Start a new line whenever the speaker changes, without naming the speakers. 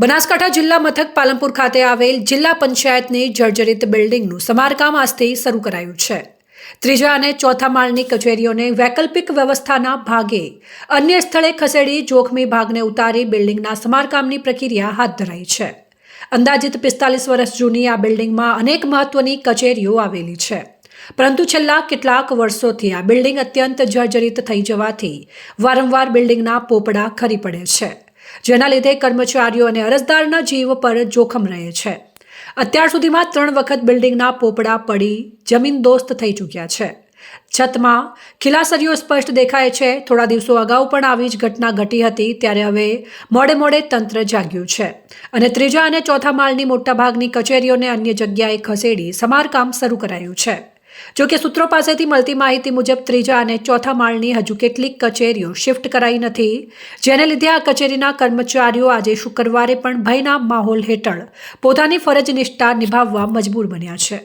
બનાસકાંઠા જિલ્લા મથક પાલનપુર ખાતે આવેલ જિલ્લા પંચાયતની જર્જરિત બિલ્ડિંગનું સમારકામ આજથી શરૂ કરાયું છે। ત્રીજા અને ચોથા માળની કચેરીઓને વૈકલ્પિક વ્યવસ્થાના ભાગે અન્ય સ્થળે ખસેડી જોખમી ભાગને ઉતારી બિલ્ડિંગના સમારકામની પ્રક્રિયા હાથ ધરાઈ છે। અંદાજિત 45 વર્ષ જૂની આ બિલ્ડિંગમાં અનેક મહત્વની કચેરીઓ આવેલી છે, પરંતુ છેલ્લા કેટલાક વર્ષોથી આ બિલ્ડિંગ અત્યંત જર્જરિત થઈ જવાથી વારંવાર બિલ્ડિંગના પોપડા ખરી પડે છે, જેના લીધે કર્મચારીઓ અને અરજદારના જીવ પર જોખમ રહે છે। અત્યાર સુધીમાં 3 વખત બિલ્ડિંગના પોપડા પડી જમીનદોસ્ત થઈ ચૂક્યા છે। છતમાં ખિલાસરીઓ સ્પષ્ટ દેખાય છે। થોડા દિવસો અગાઉ પણ આવી જ ઘટના ઘટી હતી, ત્યારે હવે મોડે તંત્ર જાગ્યું છે અને ત્રીજા અને ચોથા માળની મોટાભાગની કચેરીઓને અન્ય જગ્યાએ ખસેડી સમારકામ શરૂ કરાયું છે। જો કે સૂત્રો પાસેથી મળતી માહિતી મુજબ ત્રીજા અને ચોથા માળની હજુ કેટલીક કચેરીઓ શિફ્ટ કરાઈ નથી, જેને લીધે આ કચેરીના કર્મચારીઓ આજે શુક્રવારે પણ ભયના માહોલ હેઠળ પોતાની ફરજ નિષ્ઠા નિભાવવા મજબૂર બન્યા છે।